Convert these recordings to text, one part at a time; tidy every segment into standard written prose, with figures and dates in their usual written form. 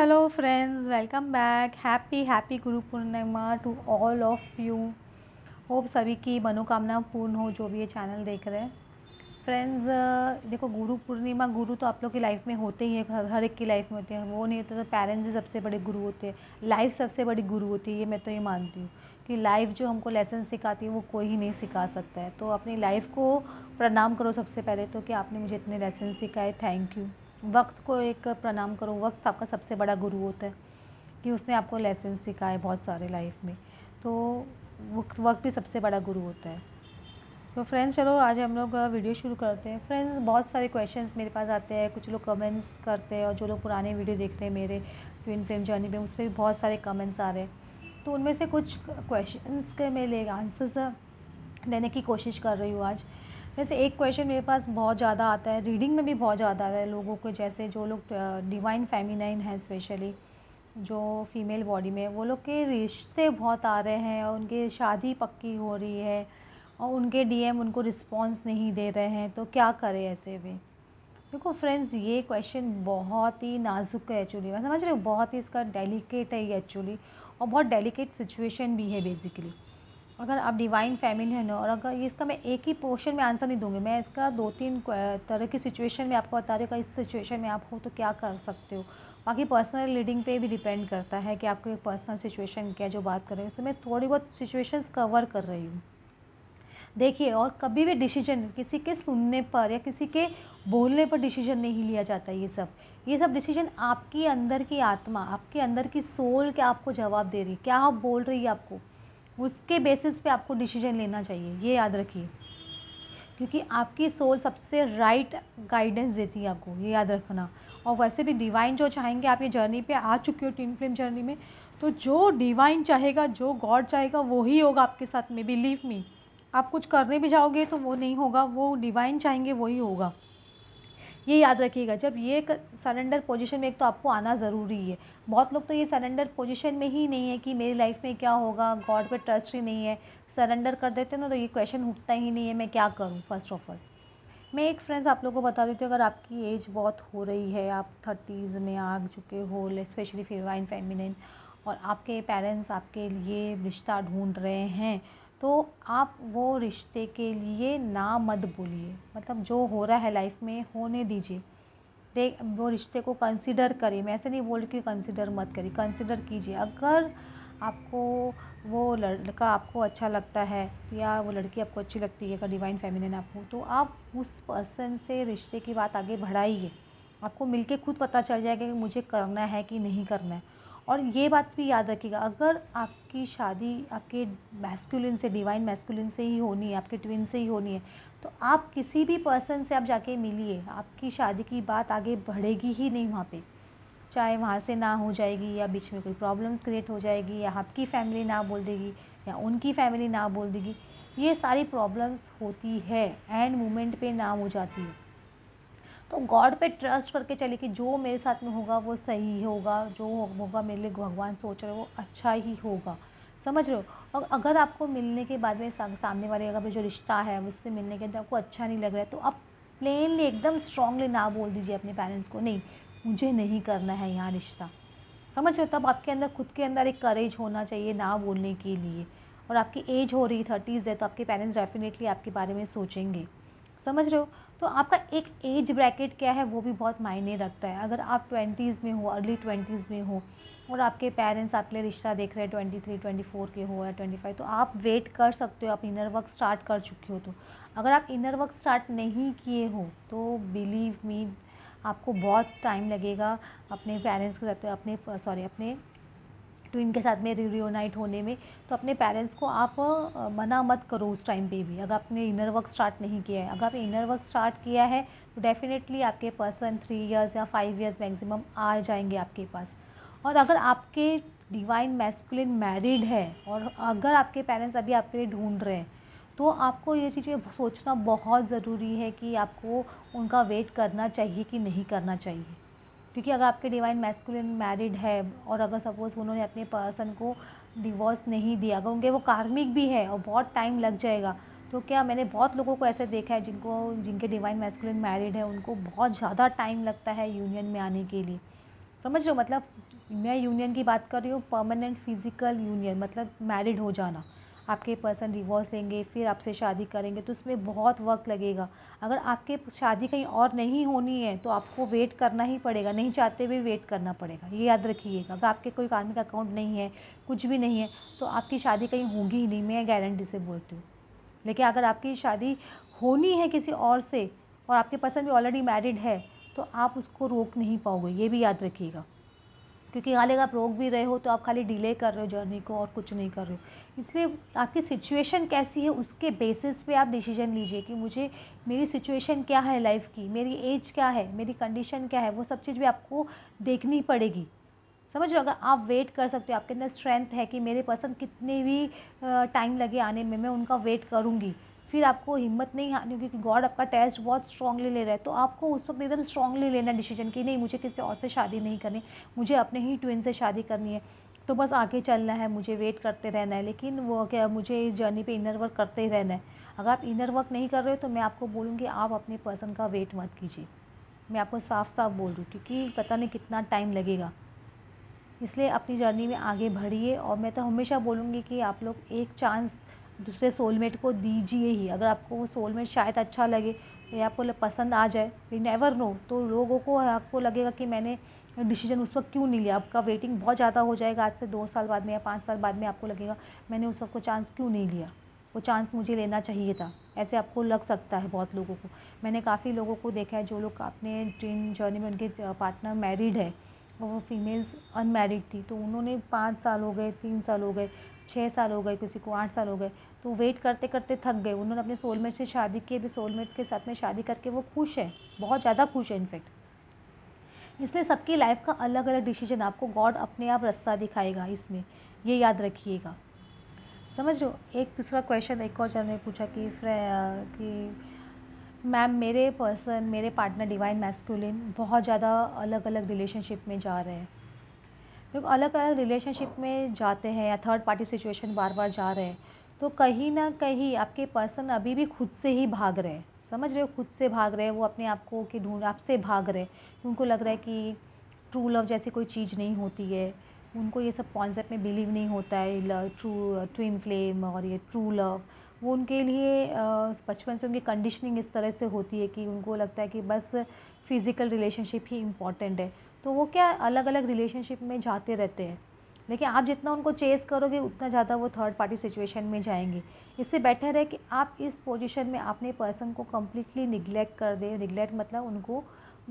hello friends, welcome back. Happy Guru Purnima to all of you. Hope सभी की मनोकामना पूर्ण हो जो भी ये चैनल देख रहे हैं। फ्रेंड्स, देखो गुरु पूर्णिमा, गुरु तो आप लोग की लाइफ में होते ही है, हर एक की लाइफ में होते हैं। वो नहीं होते तो पेरेंट्स ही सबसे बड़े गुरु होते हैं। लाइफ सबसे बड़ी गुरु होती है, ये मैं तो ये मानती हूँ कि लाइफ जो हमको लेसन सिखाती है वो कोई ही नहीं सिखा सकता है। तो अपनी लाइफ को प्रणाम करो सबसे पहले तो कि आपने मुझे इतने लेसन सिखाए, थैंक यू। वक्त को एक प्रणाम करो, वक्त आपका सबसे बड़ा गुरु होता है कि उसने आपको लेसन सिखाए बहुत सारे लाइफ में। तो वक्त भी सबसे बड़ा गुरु होता है। तो फ्रेंड्स चलो आज हम लोग वीडियो शुरू करते हैं। फ्रेंड्स, बहुत सारे क्वेश्चंस मेरे पास आते हैं, कुछ लोग कमेंट्स करते हैं और जो लोग पुराने वीडियो देखते हैं मेरे ट्विन फ्लेम जर्नी पे, उस पर भी बहुत सारे कमेंट्स आ रहे हैं। तो उनमें से कुछ क्वेश्चंस के मैं आंसर्स देने की कोशिश कर रही हूँ आज। जैसे एक क्वेश्चन मेरे पास बहुत ज़्यादा आता है, रीडिंग में भी बहुत ज़्यादा आता है लोगों को, जैसे जो लोग डिवाइन फेमिनाइन है, स्पेशली जो फीमेल बॉडी में, वो लोग के रिश्ते बहुत आ रहे हैं और उनकी शादी पक्की हो रही है और उनके डीएम उनको रिस्पॉन्स नहीं दे रहे हैं, तो क्या करें ऐसे में। देखो फ्रेंड्स, ये क्वेश्चन बहुत ही नाजुक है एक्चुअली, मैं समझ रही हूँ, बहुत ही इसका डेलिकेट है ये एक्चुअली, और बहुत डेलिकेट सिचुएशन भी है बेसिकली। अगर आप डिवाइन फेमिनिन हो, और अगर ये इसका मैं एक ही पोर्शन में आंसर नहीं दूंगी, मैं इसका 2-3 तरह की सिचुएशन में आपको बता रही हूँ। इस सिचुएशन में आप हो तो क्या कर सकते हो। बाकी पर्सनल रीडिंग पे भी डिपेंड करता है कि आपको पर्सनल सिचुएशन क्या जो बात कर रहे हैं, उसमें थोड़ी बहुत सिचुएशंस कवर कर रही हूँ। देखिए, और कभी भी डिसीजन किसी के सुनने पर या किसी के बोलने पर डिसीजन नहीं लिया जाता। ये सब डिसीजन आपकी अंदर की आत्मा, आपके अंदर की सोल क्या आपको जवाब दे रही है, क्या आप बोल रही है आपको, उसके बेसिस पे आपको डिसीजन लेना चाहिए, ये याद रखिए। क्योंकि आपकी सोल सबसे राइट गाइडेंस देती है आपको, ये याद रखना। और वैसे भी डिवाइन जो चाहेंगे, आप ये जर्नी पे आ चुके हो ट्विन फ्लेम जर्नी में, तो जो डिवाइन चाहेगा, जो गॉड चाहेगा वही होगा आपके साथ में, बिलीव मी। आप कुछ करने भी जाओगे तो वो नहीं होगा, वो डिवाइन चाहेंगे वही होगा, ये याद रखिएगा। जब ये एक सरेंडर पोजीशन में एक तो आपको आना ज़रूरी है। बहुत लोग तो ये सरेंडर पोजीशन में ही नहीं है कि मेरी लाइफ में क्या होगा, गॉड पे ट्रस्ट ही नहीं है, सरेंडर कर देते हैं ना, तो ये क्वेश्चन उठता ही नहीं है मैं क्या करूँ। फर्स्ट ऑफ ऑल मैं एक फ्रेंड्स आप लोगों को बता देती हूँ, अगर आपकी एज बहुत हो रही है, आप 30s में आ चुके हो, स्पेशली डिवाइन फेमिनिन, और आपके पेरेंट्स आपके लिए रिश्ता ढूंढ रहे हैं, तो आप वो रिश्ते के लिए ना मत बोलिए। मतलब जो हो रहा है लाइफ में होने दीजिए। वो रिश्ते को कंसिडर करिए। मैं ऐसे नहीं बोल रही कि कंसिडर मत करिए, कंसिडर कीजिए। अगर आपको वो लड़का आपको अच्छा लगता है या वो लड़की आपको अच्छी लगती है, अगर डिवाइन फेमिनिन आप हो, तो आप उस पर्सन से रिश्ते की बात आगे बढ़ाइए। आपको मिलके खुद पता चल जाएगा कि मुझे करना है कि नहीं करना है। और ये बात भी याद रखिएगा, अगर आपकी शादी आपके मैस्कुलिन से, डिवाइन मैस्कुलिन से ही होनी है, आपके ट्विन से ही होनी है, तो आप किसी भी पर्सन से आप जाके मिलिए, आपकी शादी की बात आगे बढ़ेगी ही नहीं वहाँ पे। चाहे वहाँ से ना हो जाएगी, या बीच में कोई प्रॉब्लम्स क्रिएट हो जाएगी, या आपकी फैमिली ना बोल देगी, या उनकी फैमिली ना बोल देगी। ये सारी प्रॉब्लम्स होती है, एंड मोमेंट पे ना हो जाती है। तो गॉड पे ट्रस्ट करके चलिए कि जो मेरे साथ में होगा वो सही होगा, जो होगा मेरे लिए भगवान सोच रहे वो अच्छा ही होगा। समझ रहे हो। और अगर आपको मिलने के बाद में सामने वाले अगर जो रिश्ता है उससे मिलने के बाद आपको अच्छा नहीं लग रहा है, तो आप प्लेनली एकदम स्ट्रांगली ना बोल दीजिए अपने पेरेंट्स को, नहीं मुझे नहीं करना है यहाँ रिश्ता। समझ रहे हो। तब आपके अंदर खुद के अंदर एक करेज होना चाहिए ना बोलने के लिए। और आपकी एज हो रही 30s है, तो आपके पेरेंट्स डेफिनेटली आपके बारे में सोचेंगे। समझ रहे हो। तो आपका एक एज ब्रैकेट क्या है वो भी बहुत मायने रखता है। अगर आप 20s में हो, अर्ली 20s में हो, और आपके पेरेंट्स आपके लिए रिश्ता देख रहे हैं 23-24 के हो या 25, तो आप वेट कर सकते हो, आप इनर वर्क स्टार्ट कर चुके हो। तो अगर आप इनर वर्क स्टार्ट नहीं किए हो तो बिलीव मी आपको बहुत टाइम लगेगा अपने पेरेंट्स के साथ, अपने ट्विन के साथ में रियूनाइट होने में। तो अपने पेरेंट्स को आप मना मत करो उस टाइम पे भी, अगर आपने इनर वर्क स्टार्ट नहीं किया है। अगर आपने इनर वर्क स्टार्ट किया है तो डेफिनेटली आपके पर्सन 3 इयर्स या 5 इयर्स मैक्सिमम आ जाएंगे आपके पास। और अगर आपके डिवाइन मैस्कुलिन मैरिड है और अगर आपके पेरेंट्स अभी आपके लिए ढूंढ रहे हैं, तो आपको ये चीज़ें सोचना बहुत ज़रूरी है कि आपको उनका वेट करना चाहिए कि नहीं करना चाहिए। क्योंकि अगर आपके डिवाइन मैस्कुलिन मैरिड है और अगर सपोज़ उन्होंने अपने पर्सन को डिवोर्स नहीं दिया, अगर उनके वो कार्मिक भी है और बहुत टाइम लग जाएगा, तो क्या मैंने बहुत लोगों को ऐसे देखा है जिनके डिवाइन मैस्कुलिन मैरिड है, उनको बहुत ज़्यादा टाइम लगता है यूनियन में आने के लिए। समझ रहे हो? मतलब मैं यूनियन की बात कर रही हूँ, परमानेंट फिजिकल यूनियन, मतलब मैरिड हो जाना। आपके पर्सन डिवोर्स लेंगे, फिर आपसे शादी करेंगे, तो उसमें बहुत वक्त लगेगा। अगर आपके शादी कहीं और नहीं होनी है तो आपको वेट करना ही पड़ेगा, नहीं चाहते हुए वेट करना पड़ेगा, ये याद रखिएगा। अगर आपके कोई कार्मिक अकाउंट नहीं है, कुछ भी नहीं है, तो आपकी शादी कहीं होगी ही नहीं, मैं गारंटी से बोलती हूँ। लेकिन अगर आपकी शादी होनी है किसी और से और आपके पर्सन भी ऑलरेडी मैरिड है, तो आप उसको रोक नहीं पाओगे, ये भी याद रखिएगा। क्योंकि खाली अगर आप रोक भी रहे हो तो आप खाली डिले कर रहे हो जर्नी को और कुछ नहीं कर रहे हो। इसलिए आपकी सिचुएशन कैसी है उसके बेसिस पे आप डिसीजन लीजिए कि मुझे, मेरी सिचुएशन क्या है लाइफ की, मेरी एज क्या है, मेरी कंडीशन क्या है, वो सब चीज़ भी आपको देखनी पड़ेगी। समझ रहे हो? अगर आप वेट कर सकते हो, आपके अंदर स्ट्रेंथ है कि मेरे पर्सन कितने भी टाइम लगे आने में, मैं उनका वेट करूँगी, फिर आपको हिम्मत नहीं हारनी, क्योंकि गॉड आपका टेस्ट बहुत स्ट्रांगली ले रहा है, तो आपको उस वक्त एकदम स्ट्रांगली लेना डिसीजन कि नहीं, मुझे किसी और से शादी नहीं करनी, मुझे अपने ही ट्विन से शादी करनी है। तो बस आगे चलना है, मुझे वेट करते रहना है, लेकिन वो क्या, मुझे इस जर्नी पे इनर वर्क करते ही रहना है। अगर आप इनर वर्क नहीं कर रहे हो तो मैं आपको बोलूँगी आप अपने पर्सन का वेट मत कीजिए। मैं आपको साफ साफ बोल रही हूँ, क्योंकि पता नहीं कितना टाइम लगेगा। इसलिए अपनी जर्नी में आगे बढ़िए। और मैं तो हमेशा बोलूँगी कि आप लोग एक चांस दूसरे सोलमेट को दीजिए ही। अगर आपको वो सोलमेट शायद अच्छा लगे तो या आपको पसंद आ जाए, वी नेवर नो, तो लोगों को आपको लगेगा कि मैंने डिसीजन उस वक्त क्यों नहीं लिया। आपका वेटिंग बहुत ज़्यादा हो जाएगा, आज से 2 साल बाद में या 5 साल बाद में आपको लगेगा मैंने उस वक्त को चांस क्यों नहीं लिया, वो चांस मुझे लेना चाहिए था, ऐसे आपको लग सकता है बहुत लोगों को। मैंने काफ़ी लोगों को देखा है जो लोग अपने ट्विन जर्नी में उनके पार्टनर मैरिड है और वो फीमेल्स अनमैरिड थी, तो उन्होंने 5 साल हो गए, 3 साल हो गए, 6 साल हो गए, किसी को 8 साल हो गए, तो वेट करते करते थक गए। उन्होंने अपने सोलमेट से शादी की, अभी सोलमेट के साथ में शादी करके वो खुश है, बहुत ज़्यादा खुश है इनफैक्ट। इसलिए सबकी लाइफ का अलग अलग डिसीजन, आपको गॉड अपने आप रास्ता दिखाएगा इसमें, ये याद रखिएगा। समझ रहे हो? एक दूसरा क्वेश्चन एक और जन ने पूछा कि मैम मेरे पर्सन, मेरे पार्टनर डिवाइन मैस्कुलिन बहुत ज़्यादा अलग अलग रिलेशनशिप में जा रहे हैं। देखो, अलग अलग रिलेशनशिप में जाते हैं या थर्ड पार्टी सिचुएशन बार बार जा रहे हैं, तो कहीं ना कहीं आपके पर्सन अभी भी खुद से ही भाग रहे हैं। समझ रहे हो? खुद से भाग रहे हैं, वो अपने आप को कि ढूंढ, आपसे भाग रहे हैं। उनको लग रहा है कि ट्रू लव जैसी कोई चीज़ नहीं होती है, उनको ये सब कॉन्सेप्ट में बिलीव नहीं होता है, ट्रू ट्विन फ्लेम और ये ट्रू लव। वो उनके लिए बचपन से उनकी कंडीशनिंग इस तरह से होती है कि उनको लगता है कि बस फिज़िकल रिलेशनशिप ही इम्पॉर्टेंट है, तो वो क्या अलग अलग रिलेशनशिप में जाते रहते हैं। लेकिन आप जितना उनको चेस करोगे उतना ज़्यादा वो थर्ड पार्टी सिचुएशन में जाएंगे। इससे बेटर है कि आप इस पोजीशन में अपने पर्सन को कम्प्लीटली निगलेक्ट कर दें। निगलेक्ट मतलब उनको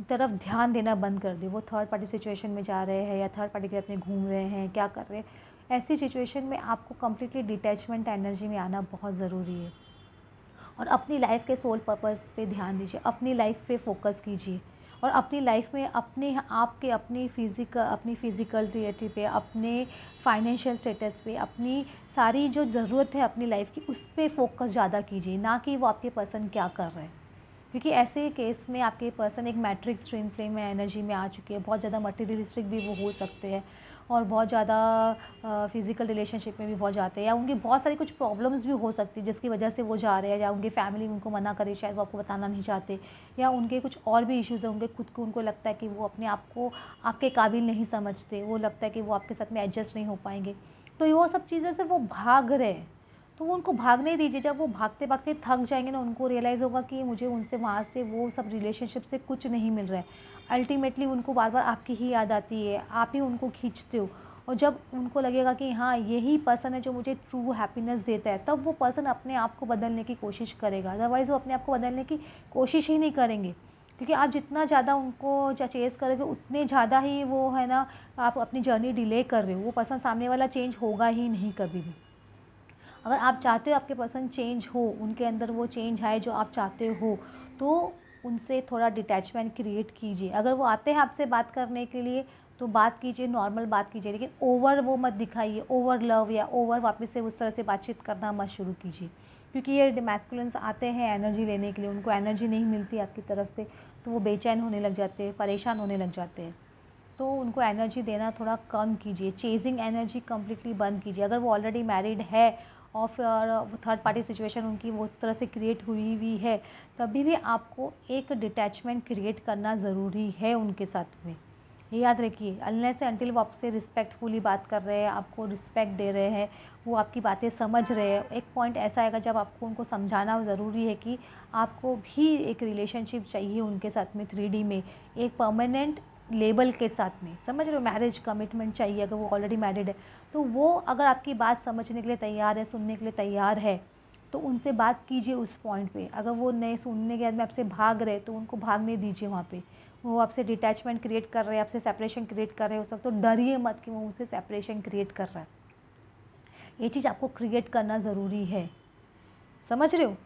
तरफ ध्यान देना बंद कर दें। वो थर्ड पार्टी सिचुएशन में जा रहे हैं या थर्ड पार्टी के अपने घूम रहे हैं, क्या कर रहे हैं, ऐसी सिचुएशन में आपको कम्प्लीटली डिटैचमेंट एनर्जी में आना बहुत ज़रूरी है। और अपनी लाइफ के सोल पर्पस पे ध्यान दीजिए, अपनी लाइफ पे फोकस कीजिए और अपनी लाइफ में अपने आप के अपनी फ़िज़िकल रियलिटी पे, अपने फाइनेंशियल स्टेटस पे, अपनी सारी जो ज़रूरत है अपनी लाइफ की उस पे फोकस ज़्यादा कीजिए, ना कि वो आपके पर्सन क्या कर रहे हैं। क्योंकि ऐसे केस में आपके पर्सन एक मैट्रिक्स ट्विन फ्लेम में एनर्जी में आ चुकी है, बहुत ज़्यादा मटेरियलिस्टिक भी वो हो सकते हैं और बहुत ज़्यादा फिज़िकल रिलेशनशिप में भी बहुत जाते हैं, या उनकी बहुत सारी कुछ प्रॉब्लम्स भी हो सकती है जिसकी वजह से वो जा रहे हैं, या उनकी फैमिली उनको मना करे, शायद वो आपको बताना नहीं चाहते, या उनके कुछ और भी इश्यूज़ हैं, उनके खुद को उनको लगता है कि वो अपने आप को आपके काबिल नहीं समझते, वो लगता है कि वो आपके साथ में एडजस्ट नहीं हो पाएंगे, तो वो सब चीज़ों से वो भाग रहे हैं। तो वो उनको भागने दीजिए। जब वो भागते भागते थक जाएंगे ना, उनको रियलाइज़ होगा कि मुझे उनसे वहाँ से वो सब रिलेशनशिप से कुछ नहीं मिल रहा है। अल्टीमेटली उनको बार बार आपकी ही याद आती है, आप ही उनको खींचते हो, और जब उनको लगेगा कि हाँ यही पर्सन है जो मुझे ट्रू हैप्पीनेस देता है, तब वो पर्सन अपने आप को बदलने की कोशिश करेगा। अदरवाइज़ वो अपने आप को बदलने की कोशिश ही नहीं करेंगे, क्योंकि आप जितना ज़्यादा उनको चेज़ करोगे उतने ज़्यादा ही वो है ना, आप अपनी जर्नी डिले कर रहे हो। वो पर्सन सामने वाला चेंज होगा ही नहीं कभी भी। अगर आप चाहते हो आपके पर्सन चेंज हो, उनके अंदर वो चेंज आए जो आप चाहते हो, तो उनसे थोड़ा डिटैचमेंट क्रिएट कीजिए। अगर वो आते हैं आपसे बात करने के लिए तो बात कीजिए, नॉर्मल बात कीजिए, लेकिन ओवर वो मत दिखाइए, ओवर लव या ओवर वापस से उस तरह से बातचीत करना मत शुरू कीजिए। क्योंकि ये मैस्कुलिन्स आते हैं एनर्जी लेने के लिए, उनको एनर्जी नहीं मिलती आपकी तरफ से, तो वो बेचैन होने लग जाते हैं, परेशान होने लग जाते हैं। तो उनको एनर्जी देना थोड़ा कम कीजिए, चेजिंग एनर्जी कम्प्लीटली बंद कीजिए। अगर वो ऑलरेडी मैरिड है और फिर थर्ड पार्टी सिचुएशन उनकी वो उस तरह से क्रिएट हुई हुई है, तभी भी आपको एक डिटैचमेंट क्रिएट करना ज़रूरी है उनके साथ में। ये याद रखिए, अनलेस अनटिल वो आपसे रिस्पेक्टफुली बात कर रहे हैं, आपको रिस्पेक्ट दे रहे हैं, वो आपकी बातें समझ रहे हैं। एक पॉइंट ऐसा आएगा जब आपको उनको समझाना ज़रूरी है कि आपको भी एक रिलेशनशिप चाहिए उनके साथ में 3D में, एक परमानेंट लेबल के साथ में, समझ रहे हो, मैरिज कमिटमेंट चाहिए अगर वो ऑलरेडी मैरिड है। तो वो अगर आपकी बात समझने के लिए तैयार है, सुनने के लिए तैयार है, तो उनसे बात कीजिए उस पॉइंट पे। अगर वो नए सुनने के बाद में आपसे भाग रहे तो उनको भागने दीजिए वहाँ पे। वो आपसे डिटैचमेंट क्रिएट कर रहे हैं, आपसे सेपरेशन क्रिएट कर रहे हैं उस वक्त, तो डरिए मत कि वो मुझसे सेपरेशन क्रिएट कर रहा है। ये चीज़ आपको क्रिएट करना ज़रूरी है, समझ रहे हो।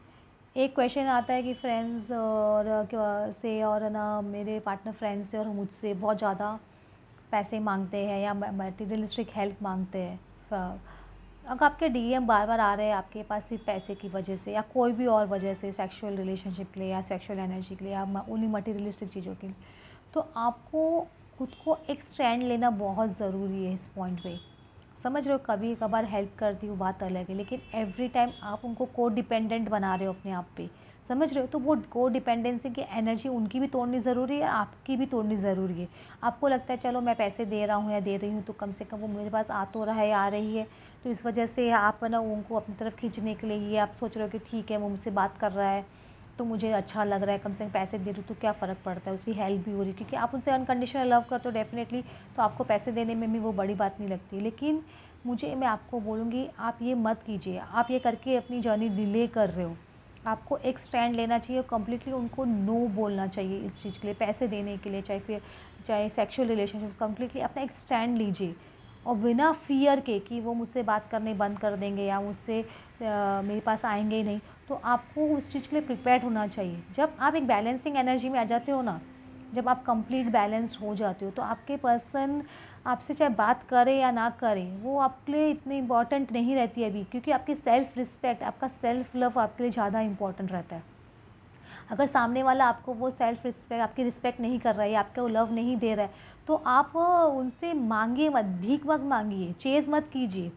एक क्वेश्चन आता है कि फ्रेंड्स और से और ना मेरे पार्टनर फ्रेंड्स से और मुझसे बहुत ज़्यादा पैसे मांगते हैं या मटेरियलिस्टिक हेल्प मांगते हैं। अगर आपके डीएम बार बार आ रहे हैं आपके पास सिर्फ पैसे की वजह से या कोई भी और वजह से, सेक्सुअल रिलेशनशिप के लिए या सेक्सुअल एनर्जी के लिए या उन्हीं मटेरियलिस्टिक चीज़ों के लिए, तो आपको खुद को एक स्टैंड लेना बहुत ज़रूरी है इस पॉइंट पे। समझ रहे हो, कभी कभार हेल्प करती हूँ बात अलग है, लेकिन एवरी टाइम आप उनको को डिपेंडेंट बना रहे हो अपने आप पे, समझ रहे हो। तो वो को डिपेंडेंसी की एनर्जी उनकी भी तोड़नी ज़रूरी है, आपकी भी तोड़नी ज़रूरी है। आपको लगता है चलो मैं पैसे दे रहा हूँ या दे रही हूँ तो कम से कम वो मेरे पास आ तो रहा है, आ रही है, तो इस वजह से आप ना उनको अपनी तरफ खींचने के लिए ये आप सोच रहे हो कि ठीक है वो मुझसे बात कर रहा है तो मुझे अच्छा लग रहा है, कम से कम पैसे दे रही हूँ तो क्या फ़र्क पड़ता है, उसकी हेल्प भी हो रही है, क्योंकि आप उनसे अनकंडीशनल लव करते हो डेफिनेटली, तो आपको पैसे देने में भी वो बड़ी बात नहीं लगती। लेकिन मैं आपको बोलूँगी आप ये मत कीजिए, आप ये करके अपनी जर्नी डिले कर रहे हो। आपको एक स्टैंड लेना चाहिए और कम्प्लीटली उनको नो बोलना चाहिए इस चीज़ के लिए, पैसे देने के लिए, चाहे सेक्सुअल रिलेशनशिप, कम्प्लीटली अपना एक स्टैंड लीजिए और बिना फ़ियर के कि वो मुझसे बात करने बंद कर देंगे या मुझसे मेरे पास आएंगे ही नहीं, तो आपको उस चीज़ के लिए प्रिपेयर्ड होना चाहिए। जब आप एक बैलेंसिंग एनर्जी में आ जाते हो ना, जब आप कंप्लीट बैलेंस हो जाते हो, तो आपके पर्सन आपसे चाहे बात करे या ना करे वो आपके लिए इतनी इंपॉर्टेंट नहीं रहती है अभी, क्योंकि आपकी सेल्फ रिस्पेक्ट, आपका सेल्फ लव आपके लिए ज़्यादा इंपॉर्टेंट रहता है। अगर सामने वाला आपको वो सेल्फ रिस्पेक्ट, आपकी रिस्पेक्ट नहीं कर रहा है, आपको लव नहीं दे रहा है, तो आप उनसे मांगिए मत, भीख मत मांगिए, चेज़ मत कीजिए,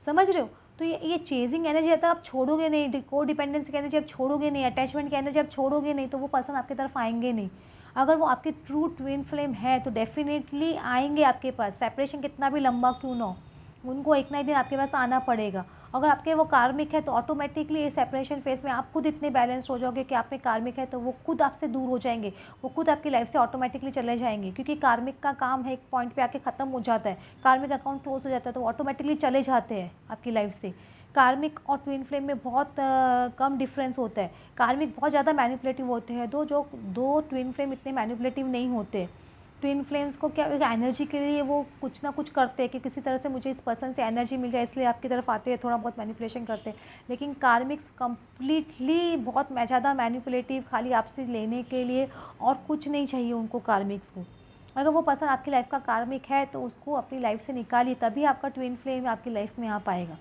समझ रहे हो। तो ये चेजिंग एनर्जी आता है, आप छोड़ोगे नहीं, को डिपेंडेंसी की एनर्जी आप छोड़ोगे नहीं, अटैचमेंट की एनर्जी आप छोड़ोगे नहीं, तो वो पर्सन आपकी तरफ आएंगे नहीं। अगर वो आपके ट्रू ट्विन फ्लेम है तो डेफिनेटली आएंगे आपके पास, सेपरेशन कितना भी लंबा क्यों ना हो, उनको एक ना एक दिन आपके पास आना पड़ेगा। अगर आपके वो कार्मिक है तो ऑटोमेटिकली इस सेपरेशन फेज में आप खुद इतने बैलेंस हो जाओगे कि आप में कार्मिक है तो वो खुद आपसे दूर हो जाएंगे, वो खुद आपकी लाइफ से ऑटोमेटिकली चले जाएंगे, क्योंकि कार्मिक का काम है एक पॉइंट पे आके ख़त्म हो जाता है, कार्मिक अकाउंट क्लोज हो जाता है तो ऑटोमेटिकली चले जाते हैं आपकी लाइफ से। कार्मिक और ट्विन फ्लेम में बहुत कम डिफरेंस होता है। कार्मिक बहुत ज़्यादा मैनिपुलेटिव होते हैं, दो ट्विन फ्लेम इतने मैनिपुलेटिव नहीं होते। ट्विन फ्लेम्स को क्या एनर्जी के लिए वो कुछ ना कुछ करते हैं कि किसी तरह से मुझे इस पर्सन से एनर्जी मिल जाए, इसलिए आपकी तरफ आते हैं, थोड़ा बहुत मैनिपुलेशन करते हैं। लेकिन कार्मिक्स कम्प्लीटली बहुत ज़्यादा मैनिपुलेटिव, खाली आपसे लेने के लिए और कुछ नहीं चाहिए उनको कार्मिक्स को। अगर वो पर्सन आपकी लाइफ का कार्मिक है तो उसको अपनी लाइफ से निकालिए, तभी आपका ट्विन फ्लेम आपकी लाइफ में आ पाएगा।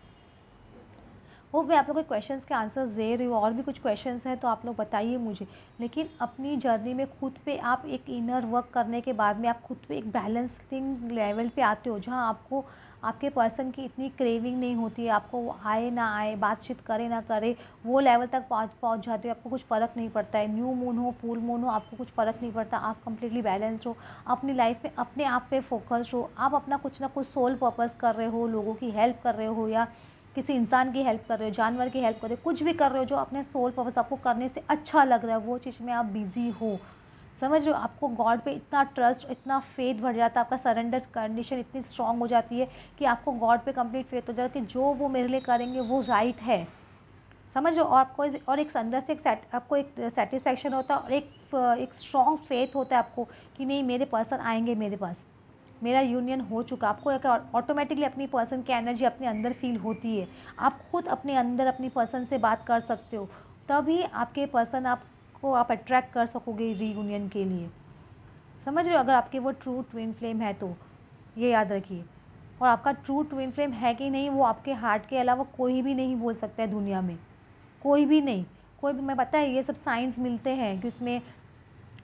वो मैं आप लोगों के क्वेश्चंस के आंसर्स दे रही हूँ, और भी कुछ क्वेश्चंस हैं तो आप लोग बताइए मुझे। लेकिन अपनी जर्नी में खुद पे आप एक इनर वर्क करने के बाद में आप खुद पे एक बैलेंसिंग लेवल पे आते हो, जहाँ आपको आपके पर्सन की इतनी क्रेविंग नहीं होती है, आपको वो आए ना आए, बातचीत करे ना करे, वो लेवल तक पहुँच जाते हो, आपको कुछ फ़र्क नहीं पड़ता है, न्यू मून हो फुल मून हो आपको कुछ फ़र्क नहीं पड़ता, आप कंप्लीटली बैलेंस हो, अपनी लाइफ में अपने आप पे फोकस्ड हो, आप अपना कुछ ना कुछ सोल पर्पस कर रहे हो, लोगों की हेल्प कर रहे हो या किसी इंसान की हेल्प कर रहे हो, जानवर की हेल्प कर रहे हो, कुछ भी कर रहे हो जो अपने सोल पर्पस आपको करने से अच्छा लग रहा है, वो चीज़ में आप बिज़ी हो, समझ रहे हो। आपको गॉड पे इतना ट्रस्ट, इतना फेथ बढ़ जाता है, आपका सरेंडर कंडीशन इतनी स्ट्रांग हो जाती है कि आपको गॉड पे कंप्लीट फेथ हो जाता है कि जो वो मेरे लिए करेंगे वो राइट है, समझ रहे हो। और आपको और एक अंदर से आपको एक सेटिस्फैक्शन होता है और एक स्ट्रॉन्ग फेथ होता है आपको कि नहीं मेरे पर्सन आएंगे मेरे पास, मेरा यूनियन हो चुका। आपको एक ऑटोमेटिकली अपनी पर्सन की एनर्जी अपने अंदर फील होती है, आप खुद अपने अंदर अपनी पर्सन से बात कर सकते हो, तभी आपके पर्सन आपको आप अट्रैक्ट कर सकोगे रीयूनियन के लिए, समझ रहे हो। अगर आपके वो ट्रू ट्विन फ्लेम है तो ये याद रखिए। और आपका ट्रू ट्विन फ्लेम है कि नहीं वो आपके हार्ट के अलावा कोई भी नहीं बोल सकता है दुनिया में, कोई भी नहीं, कोई भी। मैं पता है ये सब साइंस मिलते हैं कि उसमें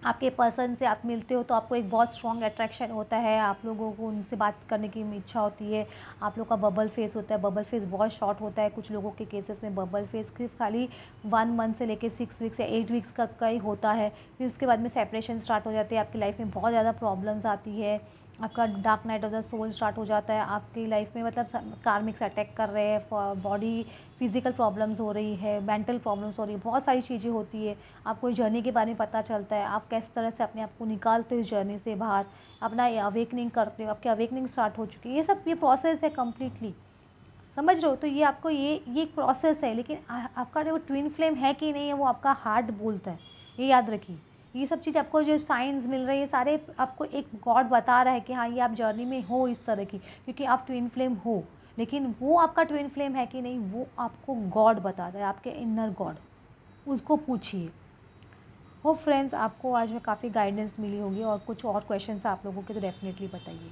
आपके पर्सन से आप मिलते हो तो आपको एक बहुत स्ट्रॉन्ग अट्रैक्शन होता है, आप लोगों को उनसे बात करने की इच्छा होती है, आप लोग का बबल फेस होता है, बबल फेस बहुत शॉर्ट होता है, कुछ लोगों के केसेस में बबल फेस सिर्फ खाली 1 मंथ से लेकर 6 वीक्स या 8 वीक्स का ही होता है, फिर उसके बाद में सेपरेशन स्टार्ट हो जाती है, आपकी लाइफ में बहुत ज़्यादा प्रॉब्लम्स आती है, आपका dark night of the soul start हो जाता है आपकी लाइफ में, मतलब कार्मिक्स अटैक कर रहे हैं, बॉडी फिजिकल प्रॉब्लम्स हो रही है, मेंटल प्रॉब्लम्स हो रही है, बहुत सारी चीज़ें होती है। आपको इस जर्नी के बारे में पता चलता है, आप किस तरह से अपने आप को निकालते हो इस जर्नी से बाहर, अपना अवेकनिंग करते हो, आपकी अवेकनिंग स्टार्ट हो चुकी है। ये सब ये प्रोसेस है कम्प्लीटली, समझ रहे हो? तो ये आपको ये एक प्रोसेस है, लेकिन आपका जो ट्विन फ्लेम है कि नहीं है वो आपका हार्ट बोलता है, ये याद रखिए। ये सब चीज़ आपको जो साइंस मिल रही है सारे आपको एक गॉड बता रहा है कि हाँ ये आप जर्नी में हो इस तरह की, क्योंकि आप ट्विन फ्लेम हो। लेकिन वो आपका ट्विन फ्लेम है कि नहीं वो आपको गॉड बता रहा है, आपके इनर गॉड, उसको पूछिए। हो फ्रेंड्स, आपको आज में काफ़ी गाइडेंस मिली होगी, और कुछ और क्वेश्चंस आप लोगों के तो डेफिनेटली बताइए।